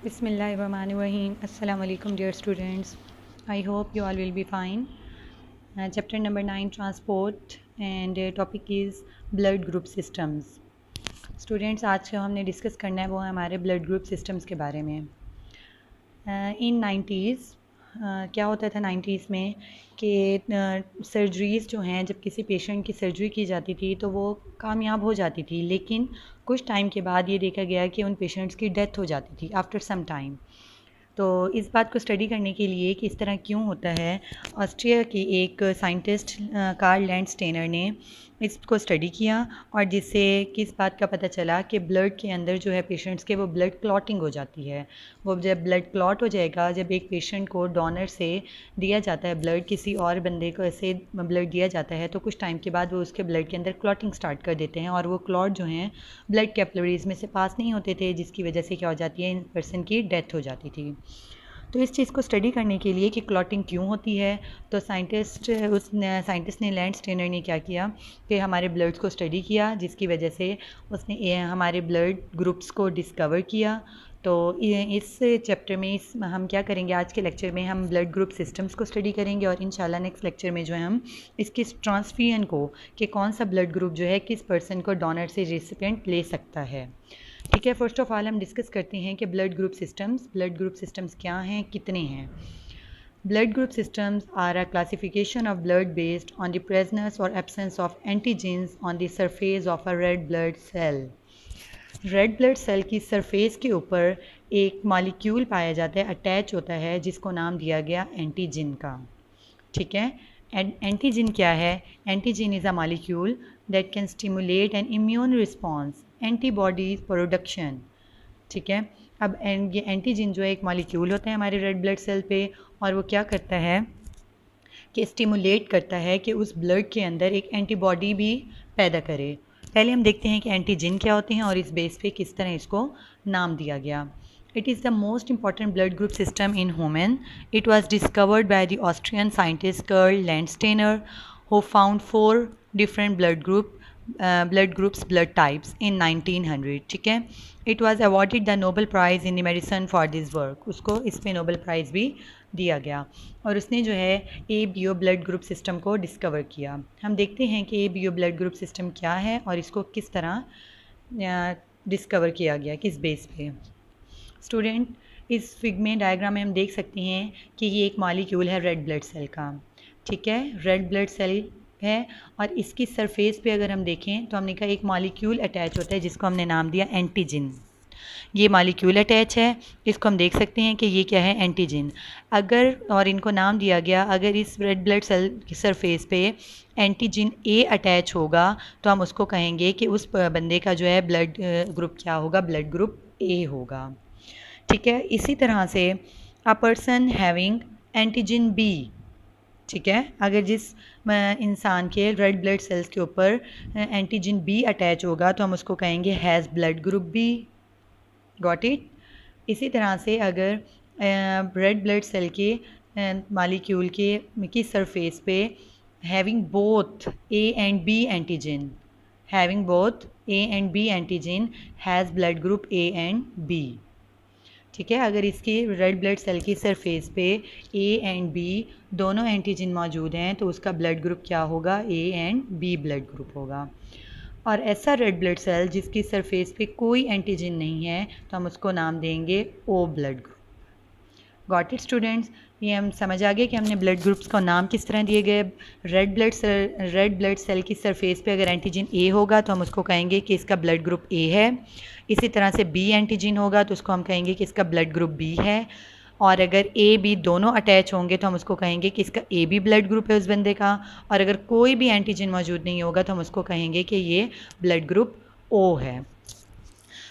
Bismillahirrahmanirrahim. Assalamu alaikum dear students. I hope you all will be fine. Chapter number 9 transport and topic is blood group systems. Students आज जो हमने discuss करना है वो है हमारे ब्लड ग्रुप सिस्टम्स के बारे में. इन 90s क्या होता था 90s में कि सर्जरीज़ जो हैं जब किसी पेशेंट की सर्जरी की जाती थी तो वो कामयाब हो जाती थी, लेकिन कुछ टाइम के बाद ये देखा गया कि उन पेशेंट्स की डेथ हो जाती थी आफ्टर सम टाइम. तो इस बात को स्टडी करने के लिए कि इस तरह क्यों होता है, ऑस्ट्रिया के एक साइंटिस्ट कार्ल लैंडस्टेनर ने इसको स्टडी किया और जिससे किस बात का पता चला कि ब्लड के अंदर जो है पेशेंट्स के वो ब्लड क्लॉटिंग हो जाती है. वो जब ब्लड क्लॉट हो जाएगा, जब एक पेशेंट को डोनर से दिया जाता है ब्लड, किसी और बंदे को ऐसे ब्लड दिया जाता है तो कुछ टाइम के बाद वो उसके ब्लड के अंदर क्लॉटिंग स्टार्ट कर देते हैं और वो क्लॉट जो हैं ब्लड कैपिलरीज़ में से पास नहीं होते थे, जिसकी वजह से क्या हो जाती है, इन पर्सन की डेथ हो जाती थी. तो इस चीज़ को स्टडी करने के लिए कि क्लॉटिंग क्यों होती है, तो साइंटिस्ट ने लैंडस्टेनर ने क्या किया कि हमारे ब्लड्स को स्टडी किया, जिसकी वजह से उसने हमारे ब्लड ग्रुप्स को डिस्कवर किया. तो इस चैप्टर में हम क्या करेंगे, आज के लेक्चर में हम ब्लड ग्रुप सिस्टम्स को स्टडी करेंगे और इंशाल्लाह नेक्स्ट लेक्चर में जो है हम इसकी ट्रांसफ्यूजन को कि कौन सा ब्लड ग्रुप जो है किस पर्सन को डोनर से रेसिपिएंट ले सकता है. ठीक है, फर्स्ट ऑफ ऑल हम डिस्कस करते हैं कि ब्लड ग्रुप सिस्टम्स क्या हैं, कितने हैं. Blood group systems are a classification of blood based on the presence or absence of antigens on the surface of a red blood cell. Red blood cell की surface के ऊपर एक molecule पाया जाता है, अटैच होता है, जिसको नाम दिया गया एंटीजन का. ठीक है, एंटीजन क्या है? Antigen is a molecule that can stimulate N immune response, antibodies production. ठीक है, अब ये एंटीजन जो है एक मॉलिक्यूल होता है हमारे रेड ब्लड सेल पे और वो क्या करता है कि स्टिमुलेट करता है कि उस ब्लड के अंदर एक एंटीबॉडी भी पैदा करे. पहले हम देखते हैं कि एंटीजन क्या होते हैं और इस बेस पे किस तरह इसको नाम दिया गया. It is the most important blood group system in human. It was discovered by the Austrian scientist Karl Landsteiner who found 4 different blood types in 1900. ठीक है, it was awarded the Nobel prize in the medicine for this work. उसको इस पे Nobel prize भी दिया गया और उसने जो है ABO ब्लड ग्रुप सिस्टम को डिस्कवर किया. हम देखते हैं कि ABO ब्लड ग्रुप सिस्टम क्या है और इसको किस तरह डिस्कवर किया गया, किस बेस पे. स्टूडेंट, इस फिग में डायग्राम में हम देख सकते हैं कि ये एक मॉलिक्यूल है रेड ब्लड सेल का. ठीक है, रेड ब्लड सेल है और इसकी सरफेस पे अगर हम देखें तो हमने कहा एक मॉलिक्यूल अटैच होता है जिसको हमने नाम दिया एंटीजन. ये मॉलिक्यूल अटैच है, इसको हम देख सकते हैं कि ये क्या है, एंटीजन. अगर और इनको नाम दिया गया, अगर इस रेड ब्लड सेल की सरफेस पे एंटीजन A अटैच होगा तो हम उसको कहेंगे कि उस बंदे का जो है ब्लड ग्रुप क्या होगा, ब्लड ग्रुप A होगा. ठीक है, इसी तरह से a person having antigen B. ठीक है, अगर जिस इंसान के रेड ब्लड सेल्स के ऊपर एंटीजन B अटैच होगा तो हम उसको कहेंगे has blood group B. Got it. इसी तरह से अगर रेड ब्लड सेल के मॉलिक्यूल की सरफेस पे having both A and B antigen, has blood group A and B. ठीक है, अगर इसकी रेड ब्लड सेल की सरफेस पे A and B दोनों एंटीजन मौजूद हैं तो उसका ब्लड ग्रुप क्या होगा, A and B blood group होगा. और ऐसा रेड ब्लड सेल जिसकी सरफेस पे कोई एंटीजन नहीं है तो हम उसको नाम देंगे O blood group. Got it students, ये हम समझ आ गए कि हमने ब्लड ग्रुप्स का नाम किस तरह दिए गए. रेड ब्लड सेल की सरफेस पे अगर एंटीजन A होगा तो हम उसको कहेंगे कि इसका ब्लड ग्रुप A है. इसी तरह से B एंटीजन होगा तो उसको हम कहेंगे कि इसका ब्लड ग्रुप B है. और अगर A B दोनों अटैच होंगे तो हम उसको कहेंगे कि इसका AB ब्लड ग्रुप है उस बंदे का. और अगर कोई भी एंटीजन मौजूद नहीं होगा तो हम उसको कहेंगे कि ये ब्लड ग्रुप O है.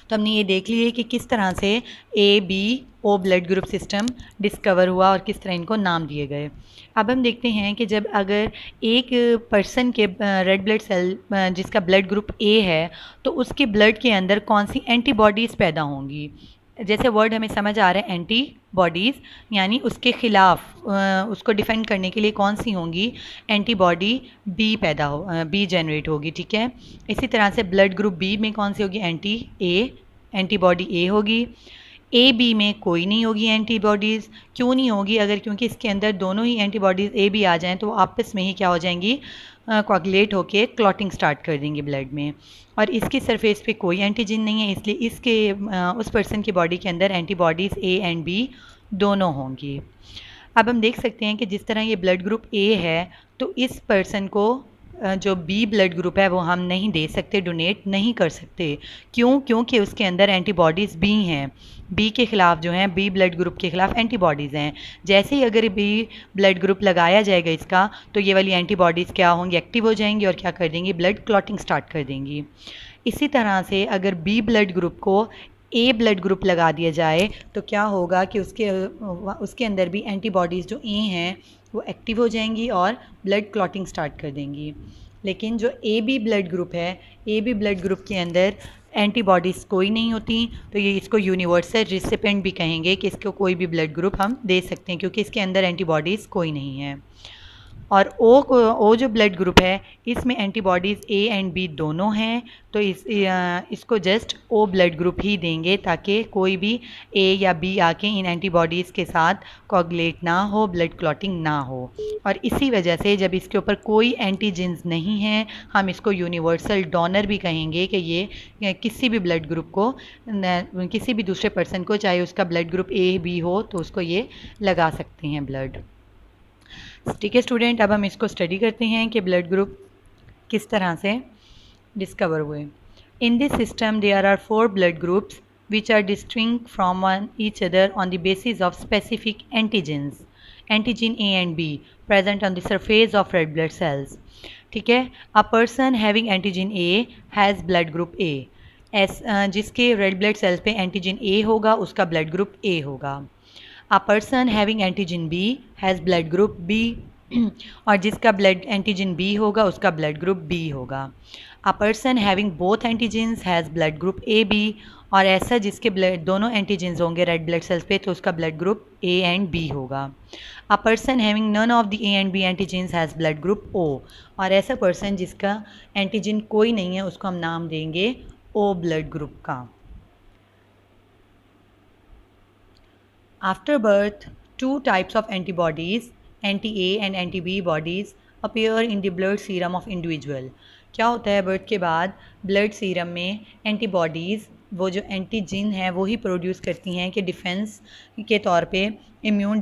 तो हमने ये देख लिया कि किस तरह से ABO blood group system discover हुआ और किस तरह इनको नाम दिए गए. अब हम देखते हैं कि जब अगर एक पर्सन के रेड ब्लड सेल जिसका ब्लड ग्रुप A है तो उसके ब्लड के अंदर कौन सी एंटीबॉडीज़ पैदा होंगी. जैसे वर्ड हमें समझ आ रहा है एंटीबॉडीज़, यानी उसके ख़िलाफ़ उसको डिफेंड करने के लिए कौन सी होंगी, एंटीबॉडी B जनरेट होगी. ठीक है, इसी तरह से ब्लड ग्रुप B में कौन सी होगी, एंटीबॉडी A होगी. ए बी में कोई नहीं होगी एंटीबॉडीज़। क्यों नहीं होगी? अगर क्योंकि इसके अंदर दोनों ही एंटीबॉडीज़ ए बी आ जाएं तो आपस में ही क्या हो जाएंगी, कोagulate होके क्लॉटिंग स्टार्ट कर देंगी ब्लड में। और इसकी सरफेस पे कोई एंटीजन नहीं है, इसलिए इसके उस पर्सन की बॉडी के अंदर एंटीबॉडीज़ ए एंड बी दोनों होंगी। अब हम देख सकते हैं कि जिस तरह ये ब्लड ग्रुप ए है तो इस पर्सन को जो बी ब्लड ग्रुप है वो हम नहीं दे सकते, डोनेट नहीं कर सकते। क्यों? क्योंकि उसके अंदर एंटीबॉडीज़ बी हैं, बी के ख़िलाफ़ जो हैं, बी ब्लड ग्रुप के ख़िलाफ़ एंटीबॉडीज़ हैं। जैसे ही अगर बी ब्लड ग्रुप लगाया जाएगा इसका, तो ये वाली एंटीबॉडीज़ क्या होंगी, एक्टिव हो जाएंगी और क्या कर देंगी, ब्लड क्लॉटिंग स्टार्ट कर देंगी। इसी तरह से अगर बी ब्लड ग्रुप को ए ब्लड ग्रुप लगा दिया जाए तो क्या होगा कि उसके अंदर भी एंटीबॉडीज़ जो ए हैं वो एक्टिव हो जाएंगी और ब्लड क्लॉटिंग स्टार्ट कर देंगी। लेकिन जो ए बी ब्लड ग्रुप है, ए बी ब्लड ग्रुप के अंदर एंटीबॉडीज़ कोई नहीं होती, तो ये इसको यूनिवर्सल रिसिपेंट भी कहेंगे कि इसको कोई भी ब्लड ग्रुप हम दे सकते हैं क्योंकि इसके अंदर एंटीबॉडीज़ कोई नहीं है। और ओ जो ब्लड ग्रुप है इसमें एंटीबॉडीज़ ए एंड बी दोनों हैं, तो इसको जस्ट ओ ब्लड ग्रुप ही देंगे ताकि कोई भी ए या बी आके इन एंटीबॉडीज़ के साथ कोagulate ना हो, ब्लड क्लॉटिंग ना हो। और इसी वजह से जब इसके ऊपर कोई एंटीजेंस नहीं है, हम इसको यूनिवर्सल डोनर भी कहेंगे कि ये किसी भी ब्लड ग्रुप को, किसी भी दूसरे पर्सन को, चाहे उसका ब्लड ग्रुप ए बी हो, तो उसको ये लगा सकते हैं ब्लड। ठीक है स्टूडेंट, अब हम इसको स्टडी करते हैं कि ब्लड ग्रुप किस तरह से डिस्कवर हुए। In this system there are 4 blood groups which are distinct from each other on the basis of specific antigens, antigen A and B present on the surface of red blood cells. ठीक है, a person having antigen A has blood group A. जिसके red blood cells पे antigen A होगा उसका blood group A होगा। A person having antigen B has blood group B और जिसका blood antigen B होगा उसका ब्लड ग्रुप B होगा। A person having both antigens has blood group AB और ऐसा जिसके ब्लड दोनों एंटीजेंस होंगे रेड ब्लड सेल्स पे तो उसका blood group A and B होगा। A person having none of the A and B antigens has blood group O और ऐसा पर्सन जिसका एंटीजन कोई नहीं है उसको हम नाम देंगे O ब्लड ग्रुप का। After birth, 2 types of antibodies, anti-A and anti-B bodies appear in the blood serum of individual. क्या होता है बर्थ के बाद ब्लड सीरम में एंटीबॉडीज़, वो जो एंटीजन है वो ही प्रोड्यूस करती हैं कि डिफेंस के तौर पे, इम्यून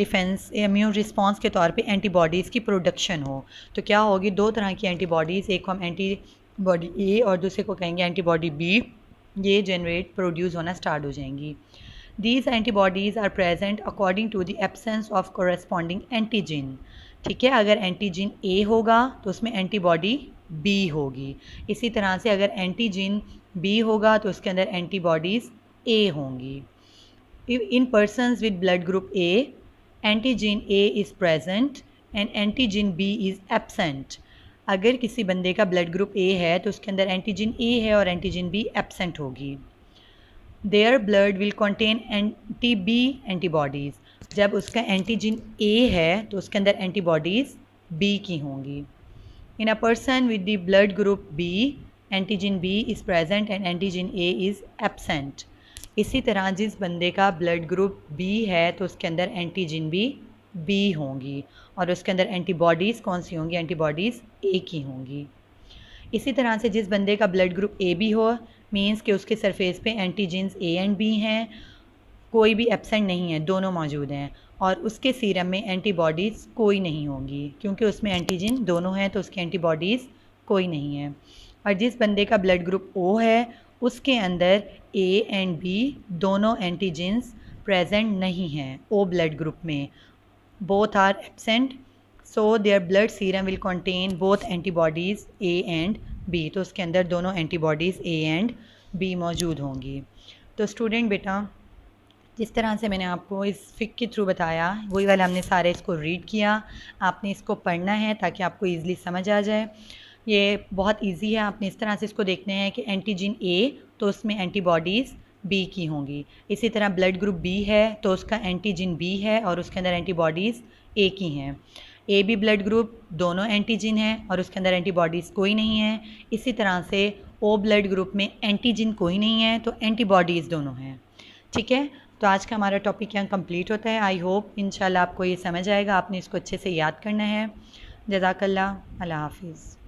रिस्पांस के तौर पे एंटीबॉडीज़ की प्रोडक्शन हो। तो क्या होगी, 2 तरह की एंटीबॉडीज़, एक को हम एंटीबॉडी ए और दूसरे को कहेंगे एंटीबॉडी बी, ये जनरेट प्रोड्यूस होना स्टार्ट हो जाएंगी। These antibodies are present according to the absence of corresponding antigen. ठीक है, अगर एंटीजन ए होगा तो उसमें एंटीबॉडी बी होगी। इसी तरह से अगर एंटीजन बी होगा तो उसके अंदर एंटीबॉडीज़ ए होंगी। इन persons with blood group A, antigen A is present and antigen B is absent. अगर किसी बंदे का ब्लड ग्रुप ए है तो उसके अंदर एंटीजन ए है और एंटीजन बी एब्सेंट होगी। Their blood will contain anti-B antibodies. जब उसका एंटीजन A है तो उसके अंदर एंटीबॉडीज़ B की होंगी। In a person with the blood group B, antigen B is present and antigen A is absent. इसी तरह जिस बंदे का ब्लड ग्रुप B है तो उसके अंदर एंटीजन भी B होंगी और उसके अंदर एंटीबॉडीज़ कौन सी होंगी, एंटीबॉडीज़ A की होंगी। इसी तरह से जिस बंदे का ब्लड ग्रुप ए बी हो, मींस कि उसके सरफेस पे एंटीजेंस ए एंड बी हैं, कोई भी एब्सेंट नहीं है, दोनों मौजूद हैं और उसके सीरम में एंटीबॉडीज़ कोई नहीं होंगी क्योंकि उसमें एंटीजन दोनों हैं तो उसकी एंटीबॉडीज़ कोई नहीं है। और जिस बंदे का ब्लड ग्रुप ओ है उसके अंदर ए एंड बी दोनों एंटीजेंस प्रेजेंट नहीं हैं ओ ब्लड ग्रुप में, both are absent, so their blood serum will contain both antibodies A and B, तो उसके अंदर दोनों एंटीबॉडीज़ ए एंड बी मौजूद होंगी। तो स्टूडेंट बेटा, जिस तरह से मैंने आपको इस फिक के थ्रू बताया वही वाला हमने सारे इसको रीड किया, आपने इसको पढ़ना है ताकि आपको ईज़िली समझ आ जाए। ये बहुत इजी है, आपने इस तरह से इसको देखना है कि एंटीजन ए तो उसमें एंटीबॉडीज़ बी की होंगी, इसी तरह ब्लड ग्रुप बी है तो उसका एंटीजन बी है और उसके अंदर एंटीबॉडीज़ ए की हैं। ए बी ब्लड ग्रुप दोनों एंटीजन हैं और उसके अंदर एंटीबॉडीज़ कोई नहीं है। इसी तरह से ओ ब्लड ग्रुप में एंटीजन कोई नहीं है तो एंटीबॉडीज़ दोनों हैं। ठीक है, तो आज का हमारा टॉपिक यहाँ कंप्लीट होता है। आई होप इंशाल्लाह आपको ये समझ आएगा, आपने इसको अच्छे से याद करना है। जज़ाकल्लाह, अल्लाह हाफिज़।